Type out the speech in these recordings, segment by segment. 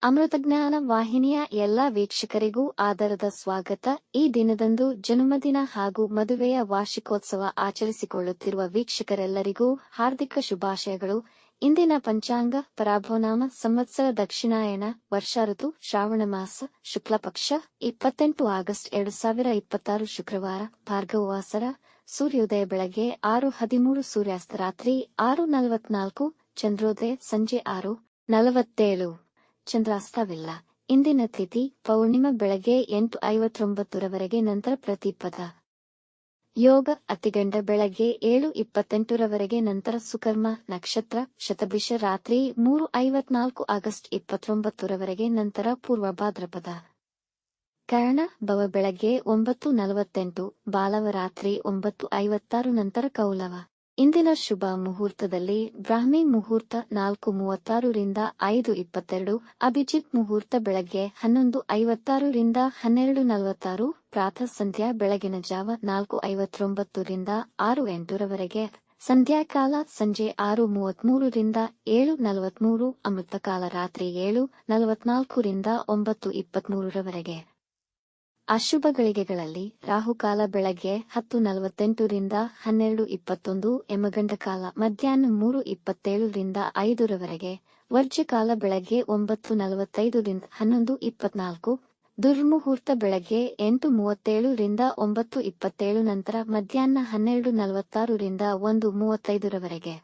ಅಮೃತಜ್ಞಾನ ವಾಹಿನಿಯ ಎಲ್ಲಾ ವೀಕ್ಷಕರಿಗೂ ಆದರದ ಸ್ವಾಗತ. ಈ ದಿನದಂದು ಜನ್ಮದಿನ ಹಾಗೂ ಮದುವೆಯ ವಾರ್ಷಿಕೋತ್ಸವ ಆಚರಿಸಿಕೊಳ್ಳುತ್ತಿರುವ ವೀಕ್ಷಕರೆಲ್ಲರಿಗೂ ಹಾರ್ದಿಕ ಶುಭಾಶಯಗಳು. ಇಂದಿನ ಪಂಚಾಂಗ ಪರಾಭವನಾಮ ಸಂವತ್ಸರ ದಕ್ಷಿಣಾಯಣ ವರ್ಷ ಋತು ಶ್ರಾವಣ ಮಾಸ ಶುಕ್ಲಪಕ್ಷ 28 ಆಗಸ್ಟ್ 2026 ಶುಕ್ರವಾರ ಭಾರ್ಗವವಾಸರ. ಸೂರ್ಯೋದಯ ಬೆಳಗ್ಗೆ 6:13, ಸೂರ್ಯಾಸ್ತ ರಾತ್ರಿ 6:44, ಚಂದ್ರೋದಯ ಸಂಜೆ 6:47. ಚಂದ್ರಾಸ್ತವಿಲ್ಲ. ಇಂದಿನ ತಿಥಿ ಪೌರ್ಣಿಮಾ ಬೆಳಗ್ಗೆ 8:59 ನಂತರ ಪ್ರತಿಪದ. ಯೋಗ ಅತಿಗಂಡ ಬೆಳಗ್ಗೆ 7:28 ನಂತರ ಸುಕರ್ಮ ನಕ್ಷತ್ರ. ಶತಭಿಷ ರಾತ್ರಿ 3:54 ಆಗಸ್ಟ್ 29 ನಂತರ ಪೂರ್ವ ಭಾದ್ರಪದ. ಕರ್ಣ ಭವ ಬೆಳಗ್ಗೆ 9:48, ಬಾಲವ ರಾತ್ರಿ 9:56 ನಂತರ ಕೌಲವ. ಇಂದಿನ ಶುಭ ಮುಹೂರ್ತದಲ್ಲಿ ಬ್ರಾಹ್ಮಿ ಮುಹೂರ್ತ 4:36 ರಿಂದ 5:22, ಅಭಿಜಿತ್ ಮುಹೂರ್ತ ಬೆಳಗ್ಗೆ 11:56 ರಿಂದ 12:46, ಪ್ರಾತಃ ಸಂಧ್ಯಾ ಬೆಳಗಿನ ಜಾವ 4:59 ರಿಂದ 6:08 ಸಂಧ್ಯಾಕಾಲ ಸಂಜೆ 6:33 ರಿಂದ 7:43, ಅಮೃತಕಾಲ ರಾತ್ರಿ 7:44 ರಿಂದ 9:23. ಅಶುಭ ಗಳಿಗೆಗಳಲ್ಲಿ ರಾಹುಕಾಲ ಬೆಳಗ್ಗೆ 10:48 ರಿಂದ 12:21, ಯಮಗಂಡ ಕಾಲ ಮಧ್ಯಾಹ್ನ 3:27 ರಿಂದ 5:00, ವರ್ಜ್ಯಕಾಲ ಬೆಳಗ್ಗೆ 9:45 ರಿಂದ 11:24, ದುರ್ಮುಹೂರ್ತ ಬೆಳಗ್ಗೆ 8:37 ರಿಂದ 9:27 ನಂತರ ಮಧ್ಯಾಹ್ನ 12:46 ರಿಂದ 1:35.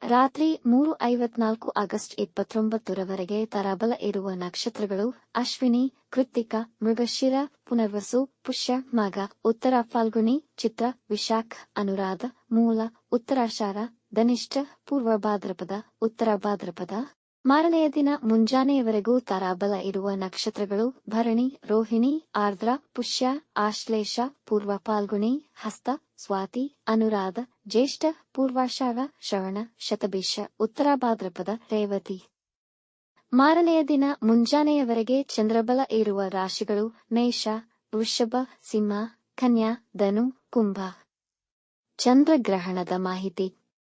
ರಾತ್ರಿ 3:54 ಆಗಸ್ಟ್ 29 ತರಾಬಲ ಇರುವ ನಕ್ಷತ್ರಗಳು ಅಶ್ವಿನಿ, ಕೃತ್ತಿಕ, ಮೃಗಶಿರ, ಪುನರ್ವಸು, ಪುಷ್ಯ, ಮಘ, ಉತ್ತರ ಫಾಲ್ಗುಣಿ, ಚಿತ್ರ, ವಿಶಾಖ, ಅನುರಾಧ, ಮೂಲ, ಉತ್ತರಾಷಾಢ, ಧನಿಷ್ಠ, ಪೂರ್ವ ಭಾದ್ರಪದ, ಉತ್ತರ ಭಾದ್ರಪದ. ಮಾರನೆಯ ದಿನ ಮುಂಜಾನೆಯವರೆಗೂ ತಾರಾಬಲ ಇರುವ ನಕ್ಷತ್ರಗಳು ಭರಣಿ, ರೋಹಿಣಿ, ಆರ್ದ್ರ, ಪುಷ್ಯ, ಆಶ್ಲೇಷ, ಪೂರ್ವ ಫಾಲ್ಗುಣಿ, ಹಸ್ತ, ಸ್ವಾತಿ, ಅನುರಾಧ, ಜ್ಯೇಷ್ಠ, ಪೂರ್ವಾಷಾಢ, ಶ್ರವಣ, ಶತಭಿಷ, ಉತ್ತರ ಭಾದ್ರಪದ, ರೇವತಿ. ಮಾರನೆಯ ದಿನ ಮುಂಜಾನೆಯವರೆಗೆ ಚಂದ್ರಬಲ ಇರುವ ರಾಶಿಗಳು ಮೇಷ, ವೃಷಭ, ಸಿಂಹ, ಕನ್ಯಾ, ಧನು, ಕುಂಭ. ಚಂದ್ರಗ್ರಹಣದ ಮಾಹಿತಿ.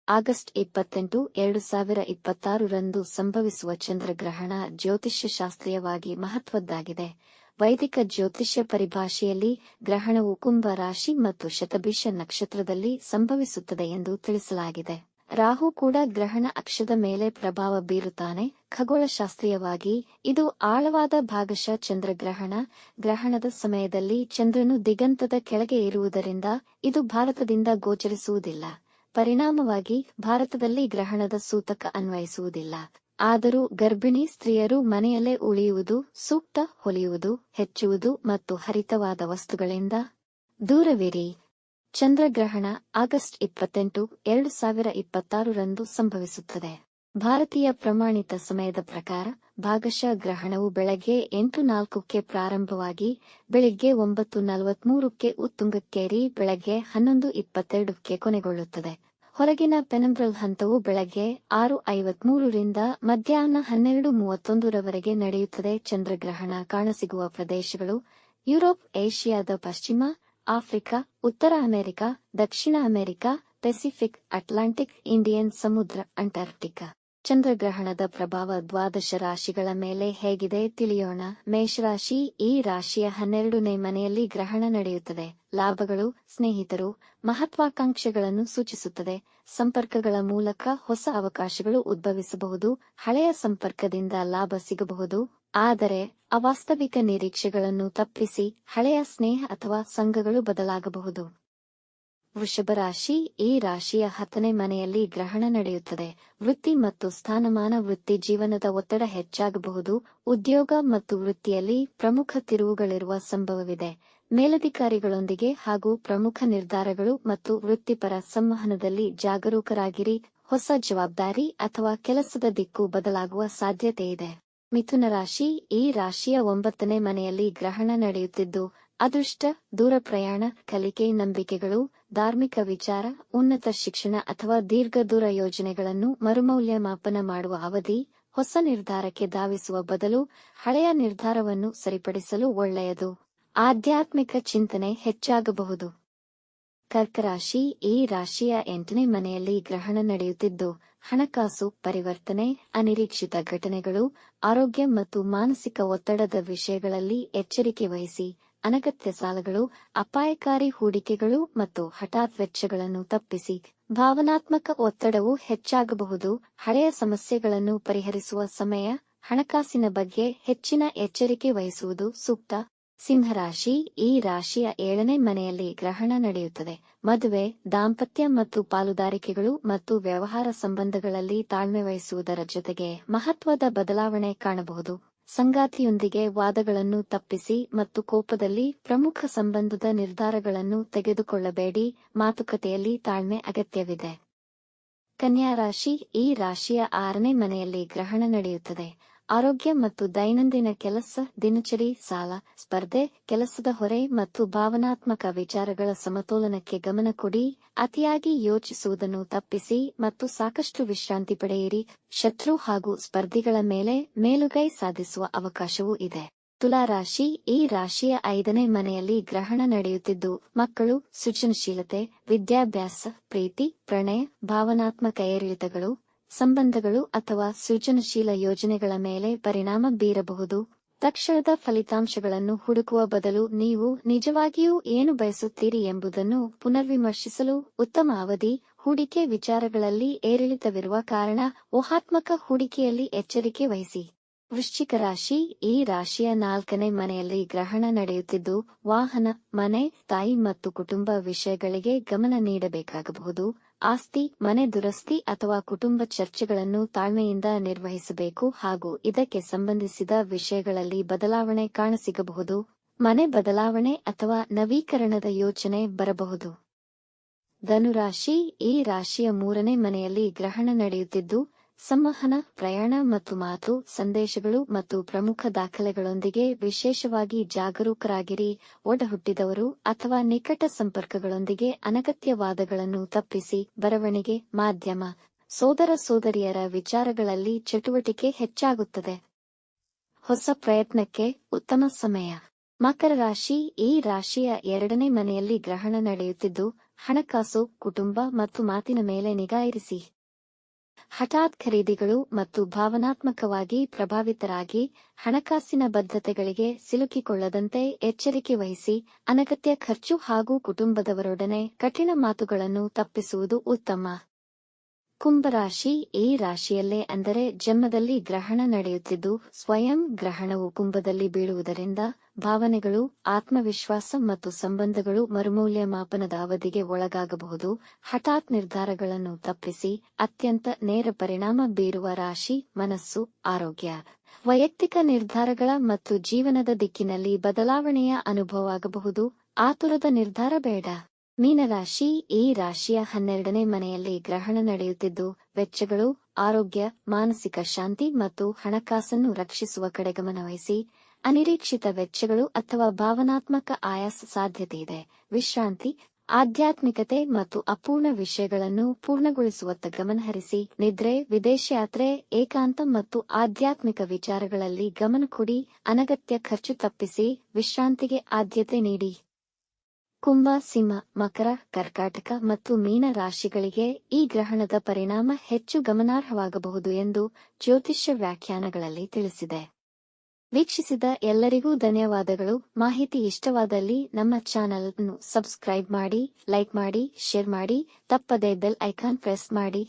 ಆಗಸ್ಟ್ 28, 2026 ರಂದು ಸಂಭವಿಸುವ ಚಂದ್ರಗ್ರಹಣ ಜ್ಯೋತಿಷ್ಯ ಶಾಸ್ತ್ರೀಯವಾಗಿ ಮಹತ್ವದ್ದಾಗಿದೆ. ವೈದಿಕ ಜ್ಯೋತಿಷ್ಯ ಪರಿಭಾಷೆಯಲ್ಲಿ ಗ್ರಹಣವು ಕುಂಭ ರಾಶಿ ಮತ್ತು ಶತಭಿಷ ನಕ್ಷತ್ರದಲ್ಲಿ ಸಂಭವಿಸುತ್ತದೆ ಎಂದು ತಿಳಿಸಲಾಗಿದೆ. ರಾಹು ಕೂಡ ಗ್ರಹಣ ಅಕ್ಷದ ಮೇಲೆ ಪ್ರಭಾವ ಬೀರುತ್ತಾನೆ. ಖಗೋಳಶಾಸ್ತ್ರೀಯವಾಗಿ ಇದು ಆಳವಾದ ಭಾಗಶಃ ಚಂದ್ರಗ್ರಹಣ. ಗ್ರಹಣದ ಸಮಯದಲ್ಲಿ ಚಂದ್ರನು ದಿಗಂತದ ಕೆಳಗೆ ಇರುವುದರಿಂದ ಇದು ಭಾರತದಿಂದ ಗೋಚರಿಸುವುದಿಲ್ಲ. ಪರಿಣಾಮವಾಗಿ ಭಾರತದಲ್ಲಿ ಗ್ರಹಣದ ಸೂತಕ ಅನ್ವಯಿಸುವುದಿಲ್ಲ. ಆದರೂ ಗರ್ಭಿಣಿ ಸ್ತ್ರೀಯರು ಮನೆಯಲ್ಲೇ ಉಳಿಯುವುದು ಸೂಕ್ತ. ಹೊಲಿಯುವುದು, ಹೆಚ್ಚುವುದು ಮತ್ತು ಹರಿತವಾದ ವಸ್ತುಗಳಿಂದ ದೂರವಿರಿ. ಚಂದ್ರಗ್ರಹಣ ಆಗಸ್ಟ್ 28, 2026 ರಂದು ಸಂಭವಿಸುತ್ತದೆ. ಭಾರತೀಯ ಪ್ರಮಾಣಿತ ಸಮಯದ ಪ್ರಕಾರ ಭಾಗಶಃ ಗ್ರಹಣವು ಬೆಳಗ್ಗೆ 8:04 ಪ್ರಾರಂಭವಾಗಿ ಬೆಳಿಗ್ಗೆ 9:43 ಉತ್ತುಂಗಕ್ಕೇರಿ ಬೆಳಗ್ಗೆ 11:22 ಕೊನೆಗೊಳ್ಳುತ್ತದೆ. ಹೊರಗಿನ ಪೆನಂಬ್ರಲ್ ಹಂತವು ಬೆಳಗ್ಗೆ 6:53 ರಿಂದ ಮಧ್ಯಾಹ್ನ 12:31 ನಡೆಯುತ್ತದೆ. ಚಂದ್ರಗ್ರಹಣ ಕಾಣಸಿಗುವ ಪ್ರದೇಶಗಳು ಯುರೋಪ್, ಏಷ್ಯಾದ ಪಶ್ಚಿಮ, ಆಫ್ರಿಕಾ, ಉತ್ತರ ಅಮೆರಿಕ, ದಕ್ಷಿಣ ಅಮೆರಿಕ, ಪೆಸಿಫಿಕ್, ಅಟ್ಲಾಂಟಿಕ್, ಇಂಡಿಯನ್ ಸಮುದ್ರ, ಅಂಟಾರ್ಕ್ಟಿಕಾ. ಚಂದ್ರಗ್ರಹಣದ ಪ್ರಭಾವ 12 ರಾಶಿಗಳ ಮೇಲೆ ಹೇಗಿದೆ ತಿಳಿಯೋಣ. ಮೇಷರಾಶಿ. ಈ ರಾಶಿಯ 12ನೇ ಮನೆಯಲ್ಲಿ ಗ್ರಹಣ ನಡೆಯುತ್ತದೆ. ಲಾಭಗಳು, ಸ್ನೇಹಿತರು, ಮಹತ್ವಾಕಾಂಕ್ಷೆಗಳನ್ನು ಸೂಚಿಸುತ್ತದೆ. ಸಂಪರ್ಕಗಳ ಮೂಲಕ ಹೊಸ ಅವಕಾಶಗಳು ಉದ್ಭವಿಸಬಹುದು. ಹಳೆಯ ಸಂಪರ್ಕದಿಂದ ಲಾಭ ಸಿಗಬಹುದು. ಆದರೆ ಅವಾಸ್ತವಿಕ ನಿರೀಕ್ಷೆಗಳನ್ನು ತಪ್ಪಿಸಿ ಹಳೆಯ ಸ್ನೇಹ ಅಥವಾ ಸಂಘಗಳು ಬದಲಾಗಬಹುದು. ವೃಷಭ ರಾಶಿ. ಈ ರಾಶಿಯ 10ನೇ ಮನೆಯಲ್ಲಿ ಗ್ರಹಣ ನಡೆಯುತ್ತದೆ. ವೃತ್ತಿ ಮತ್ತು ಸ್ಥಾನಮಾನ. ವೃತ್ತಿ ಜೀವನದ ಒತ್ತಡ ಹೆಚ್ಚಾಗಬಹುದು. ಉದ್ಯೋಗ ಮತ್ತು ವೃತ್ತಿಯಲ್ಲಿ ಪ್ರಮುಖ ತಿರುವುಗಳಿರುವ ಸಂಭವವಿದೆ. ಮೇಲಧಿಕಾರಿಗಳೊಂದಿಗೆ ಹಾಗೂ ಪ್ರಮುಖ ನಿರ್ಧಾರಗಳು ಮತ್ತು ವೃತ್ತಿಪರ ಸಂವಹನದಲ್ಲಿ ಜಾಗರೂಕರಾಗಿರಿ. ಹೊಸ ಜವಾಬ್ದಾರಿ ಅಥವಾ ಕೆಲಸದ ದಿಕ್ಕು ಬದಲಾಗುವ ಸಾಧ್ಯತೆಯಿದೆ. ಮಿಥುನ ರಾಶಿ. ಈ ರಾಶಿಯ 9ನೇ ಮನೆಯಲ್ಲಿ ಗ್ರಹಣ ನಡೆಯುತ್ತಿದ್ದು ಅದೃಷ್ಟ, ದೂರ ಪ್ರಯಾಣ, ಕಲಿಕೆ, ನಂಬಿಕೆಗಳು, ಧಾರ್ಮಿಕ ವಿಚಾರ, ಉನ್ನತ ಶಿಕ್ಷಣ ಅಥವಾ ದೀರ್ಘ ದೂರ ಯೋಜನೆಗಳನ್ನು ಮರುಮೌಲ್ಯಮಾಪನ ಮಾಡುವ ಅವಧಿ. ಹೊಸ ನಿರ್ಧಾರಕ್ಕೆ ಧಾವಿಸುವ ಬದಲು ಹಳೆಯ ನಿರ್ಧಾರವನ್ನು ಸರಿಪಡಿಸಲು ಒಳ್ಳೆಯದು. ಆಧ್ಯಾತ್ಮಿಕ ಚಿಂತನೆ ಹೆಚ್ಚಾಗಬಹುದು. ಕರ್ಕ ರಾಶಿ. ಈ ರಾಶಿಯ 8ನೇ ಮನೆಯಲ್ಲಿ ಗ್ರಹಣ ನಡೆಯುತ್ತಿದ್ದು ಹಣಕಾಸು ಪರಿವರ್ತನೆ, ಅನಿರೀಕ್ಷಿತ ಘಟನೆಗಳು, ಆರೋಗ್ಯ ಮತ್ತು ಮಾನಸಿಕ ಒತ್ತಡದ ವಿಷಯಗಳಲ್ಲಿ ಎಚ್ಚರಿಕೆ ವಹಿಸಿ. ಅನಗತ್ಯ ಸಾಲಗಳು, ಅಪಾಯಕಾರಿ ಹೂಡಿಕೆಗಳು ಮತ್ತು ಹಠಾತ್ ವೆಚ್ಚಗಳನ್ನು ತಪ್ಪಿಸಿ. ಭಾವನಾತ್ಮಕ ಒತ್ತಡವು ಹೆಚ್ಚಾಗಬಹುದು. ಹಳೆಯ ಸಮಸ್ಯೆಗಳನ್ನು ಪರಿಹರಿಸುವ ಸಮಯ. ಹಣಕಾಸಿನ ಬಗ್ಗೆ ಹೆಚ್ಚಿನ ಎಚ್ಚರಿಕೆ ವಹಿಸುವುದು ಸೂಕ್ತ. ಸಿಂಹರಾಶಿ, ಈ ರಾಶಿಯ 7ನೇ ಮನೆಯಲ್ಲಿ ಗ್ರಹಣ ನಡೆಯುತ್ತದೆ. ಮದುವೆ, ದಾಂಪತ್ಯ ಮತ್ತು ಪಾಲುದಾರಿಕೆಗಳು ಮತ್ತು ವ್ಯವಹಾರ ಸಂಬಂಧಗಳಲ್ಲಿ ತಾಳ್ಮೆ ವಹಿಸುವುದರ ಜೊತೆಗೆ ಮಹತ್ವದ ಬದಲಾವಣೆ ಕಾಣಬಹುದು. ಸಂಗಾತಿಯೊಂದಿಗೆ ವಾದಗಳನ್ನು ತಪ್ಪಿಸಿ ಮತ್ತು ಕೋಪದಲ್ಲಿ ಪ್ರಮುಖ ಸಂಬಂಧದ ನಿರ್ಧಾರಗಳನ್ನು ತೆಗೆದುಕೊಳ್ಳಬೇಡಿ. ಮಾತುಕತೆಯಲ್ಲಿ ತಾಳ್ಮೆ ಅಗತ್ಯವಿದೆ. ಕನ್ಯಾ ರಾಶಿ, ಈ ರಾಶಿಯ 6ನೇ ಮನೆಯಲ್ಲಿ ಗ್ರಹಣ ನಡೆಯುತ್ತದೆ. ಆರೋಗ್ಯ ಮತ್ತು ದೈನಂದಿನ ಕೆಲಸ, ದಿನಚರಿ, ಸಾಲ, ಸ್ಪರ್ಧೆ, ಕೆಲಸದ ಹೊರೆ ಮತ್ತು ಭಾವನಾತ್ಮಕ ವಿಚಾರಗಳ ಸಮತೋಲನಕ್ಕೆ ಗಮನ ಕೊಡಿ. ಅತಿಯಾಗಿ ಯೋಚಿಸುವುದನ್ನು ತಪ್ಪಿಸಿ ಮತ್ತು ಸಾಕಷ್ಟು ವಿಶ್ರಾಂತಿ ಪಡೆಯಿರಿ. ಶತ್ರು ಹಾಗೂ ಸ್ಪರ್ಧಿಗಳ ಮೇಲೆ ಮೇಲುಗೈ ಸಾಧಿಸುವ ಅವಕಾಶವೂ ಇದೆ. ತುಲಾ ರಾಶಿ, ಈ ರಾಶಿಯ 5ನೇ ಮನೆಯಲ್ಲಿ ಗ್ರಹಣ ನಡೆಯುತ್ತಿದ್ದು ಮಕ್ಕಳು, ಸೃಜನಶೀಲತೆ, ವಿದ್ಯಾಭ್ಯಾಸ, ಪ್ರೀತಿ, ಪ್ರಣಯ, ಭಾವನಾತ್ಮಕ ಏರಿಳಿತಗಳು, ಸಂಬಂಧಗಳು ಅಥವಾ ಸೃಜನಶೀಲ ಯೋಜನೆಗಳ ಮೇಲೆ ಪರಿಣಾಮ ಬೀರಬಹುದು. ತಕ್ಷಣದ ಫಲಿತಾಂಶಗಳನ್ನು ಹುಡುಕುವ ಬದಲು ನೀವು ನಿಜವಾಗಿಯೂ ಏನು ಬಯಸುತ್ತೀರಿ ಎಂಬುದನ್ನು ಪುನರ್ವಿಮರ್ಶಿಸಲು ಉತ್ತಮ ಅವಧಿ. ಹೂಡಿಕೆ ವಿಚಾರಗಳಲ್ಲಿ ಏರಿಳಿತವಿರುವ ಕಾರಣ ಊಹಾತ್ಮಕ ಹೂಡಿಕೆಯಲ್ಲಿ ಎಚ್ಚರಿಕೆ ವಹಿಸಿ. ವೃಶ್ಚಿಕ ರಾಶಿ, ಈ ರಾಶಿಯ 4ನೇ ಮನೆಯಲ್ಲಿ ಗ್ರಹಣ ನಡೆಯುತ್ತಿದ್ದು ವಾಹನ, ಮನೆ, ತಾಯಿ ಮತ್ತು ಕುಟುಂಬ ವಿಷಯಗಳಿಗೆ ಗಮನ ನೀಡಬೇಕಾಗಬಹುದು. ಆಸ್ತಿ, ಮನೆ ದುರಸ್ತಿ ಅಥವಾ ಕುಟುಂಬ ಚರ್ಚೆಗಳನ್ನು ತಾಳ್ಮೆಯಿಂದ ನಿರ್ವಹಿಸಬೇಕು ಹಾಗೂ ಇದಕ್ಕೆ ಸಂಬಂಧಿಸಿದ ವಿಷಯಗಳಲ್ಲಿ ಬದಲಾವಣೆ ಕಾಣಸಿಗಬಹುದು. ಮನೆ ಬದಲಾವಣೆ ಅಥವಾ ನವೀಕರಣದ ಯೋಚನೆ ಬರಬಹುದು. ಧನುರಾಶಿ, ಈ ರಾಶಿಯ 3ನೇ ಮನೆಯಲ್ಲಿ ಗ್ರಹಣ ನಡೆಯುತ್ತಿದ್ದು ಸಂವಹನ, ಪ್ರಯಾಣ ಮತ್ತು ಮಾತು, ಸಂದೇಶಗಳು ಮತ್ತು ಪ್ರಮುಖ ದಾಖಲೆಗಳೊಂದಿಗೆ ವಿಶೇಷವಾಗಿ ಜಾಗರೂಕರಾಗಿರಿ. ಒಡಹುಟ್ಟಿದವರು ಅಥವಾ ನಿಕಟ ಸಂಪರ್ಕಗಳೊಂದಿಗೆ ಅನಗತ್ಯ ವಾದಗಳನ್ನು ತಪ್ಪಿಸಿ. ಬರವಣಿಗೆ, ಮಾಧ್ಯಮ, ಸೋದರ ಸೋದರಿಯರ ವಿಚಾರಗಳಲ್ಲಿ ಚಟುವಟಿಕೆ ಹೆಚ್ಚಾಗುತ್ತದೆ. ಹೊಸ ಪ್ರಯತ್ನಕ್ಕೆ ಉತ್ತಮ ಸಮಯ. ಮಕರ ರಾಶಿ, ಈ ರಾಶಿಯ 2ನೇ ಮನೆಯಲ್ಲಿ ಗ್ರಹಣ ನಡೆಯುತ್ತಿದ್ದು ಹಣಕಾಸು, ಕುಟುಂಬ ಮತ್ತು ಮಾತಿನ ಮೇಲೆ ನಿಗಾ ಇರಿಸಿ. ಹಠಾತ್ ಖರೀದಿಗಳು ಮತ್ತು ಭಾವನಾತ್ಮಕವಾಗಿ ಪ್ರಭಾವಿತರಾಗಿ ಹಣಕಾಸಿನ ಬದ್ಧತೆಗಳಿಗೆ ಸಿಲುಕಿಕೊಳ್ಳದಂತೆ ಎಚ್ಚರಿಕೆ ವಹಿಸಿ. ಅನಗತ್ಯ ಖರ್ಚು ಹಾಗೂ ಕುಟುಂಬದವರೊಡನೆ ಕಠಿಣ ಮಾತುಗಳನ್ನು ತಪ್ಪಿಸುವುದು ಉತ್ತಮ. ಕುಂಭರಾಶಿ, ಈ ರಾಶಿಯಲ್ಲೇ ಅಂದರೆ ಜನ್ಮದಲ್ಲಿ ಗ್ರಹಣ ನಡೆಯುತ್ತಿದ್ದು ಸ್ವಯಂ ಗ್ರಹಣವು ಕುಂಭದಲ್ಲಿ ಬೀಳುವುದರಿಂದ ಭಾವನೆಗಳು, ಆತ್ಮವಿಶ್ವಾಸ ಮತ್ತು ಸಂಬಂಧಗಳು ಮರುಮೌಲ್ಯಮಾಪನದ ಅವಧಿಗೆ ಒಳಗಾಗಬಹುದು. ಹಠಾತ್ ನಿರ್ಧಾರಗಳನ್ನು ತಪ್ಪಿಸಿ. ಅತ್ಯಂತ ನೇರ ಪರಿಣಾಮ ಬೀರುವ ರಾಶಿ ಮನಸ್ಸು, ಆರೋಗ್ಯ. ವೈಯಕ್ತಿಕ ನಿರ್ಧಾರಗಳ ಮತ್ತು ಜೀವನದ ದಿಕ್ಕಿನಲ್ಲಿ ಬದಲಾವಣೆಯ ಅನುಭವವಾಗಬಹುದು. ಆತುರದ ನಿರ್ಧಾರ ಬೇಡ. ಮೀನರಾಶಿ, ಈ ರಾಶಿಯ 12ನೇ ಮನೆಯಲ್ಲಿ ಗ್ರಹಣ ನಡೆಯುತ್ತಿದ್ದು ವೆಚ್ಚಗಳು, ಆರೋಗ್ಯ, ಮಾನಸಿಕ ಶಾಂತಿ ಮತ್ತು ಹಣಕಾಸನ್ನು ರಕ್ಷಿಸುವ ಕಡೆ ಗಮನವಹಿಸಿ. ಅನಿರೀಕ್ಷಿತ ವೆಚ್ಚಗಳು ಅಥವಾ ಭಾವನಾತ್ಮಕ ಆಯಾಸ ಸಾಧ್ಯತೆಯಿದೆ. ವಿಶ್ರಾಂತಿ, ಆಧ್ಯಾತ್ಮಿಕತೆ ಮತ್ತು ಅಪೂರ್ಣ ವಿಷಯಗಳನ್ನು ಪೂರ್ಣಗೊಳಿಸುವತ್ತ ಗಮನಹರಿಸಿ. ನಿದ್ರೆ, ವಿದೇಶಯಾತ್ರೆ, ಏಕಾಂತ ಮತ್ತು ಆಧ್ಯಾತ್ಮಿಕ ವಿಚಾರಗಳಲ್ಲಿ ಗಮನ ಕೊಡಿ. ಅನಗತ್ಯ ಖರ್ಚು ತಪ್ಪಿಸಿ. ವಿಶ್ರಾಂತಿಗೆ ಆದ್ಯತೆ ನೀಡಿ. ಕುಂಭ, ಸಿಂಹ, ಮಕರ, ಕರ್ಕಾಟಕ ಮತ್ತು ಮೀನ ರಾಶಿಗಳಿಗೆ ಈ ಗ್ರಹಣದ ಪರಿಣಾಮ ಹೆಚ್ಚು ಗಮನಾರ್ಹವಾಗಬಹುದು ಎಂದು ಜ್ಯೋತಿಷ್ಯ ವ್ಯಾಖ್ಯಾನಗಳಲ್ಲಿ ತಿಳಿಸಿದೆ. ವೀಕ್ಷಿಸಿದ ಎಲ್ಲರಿಗೂ ಧನ್ಯವಾದಗಳು. ಮಾಹಿತಿ ಇಷ್ಟವಾದಲ್ಲಿ ನಮ್ಮ ಚಾನೆಲ್ ಅನ್ನು ಸಬ್ಸ್ಕ್ರೈಬ್ ಮಾಡಿ, ಲೈಕ್ ಮಾಡಿ, ಶೇರ್ ಮಾಡಿ. ತಪ್ಪದೇ ಬೆಲ್ ಐಕಾನ್ ಪ್ರೆಸ್ ಮಾಡಿ.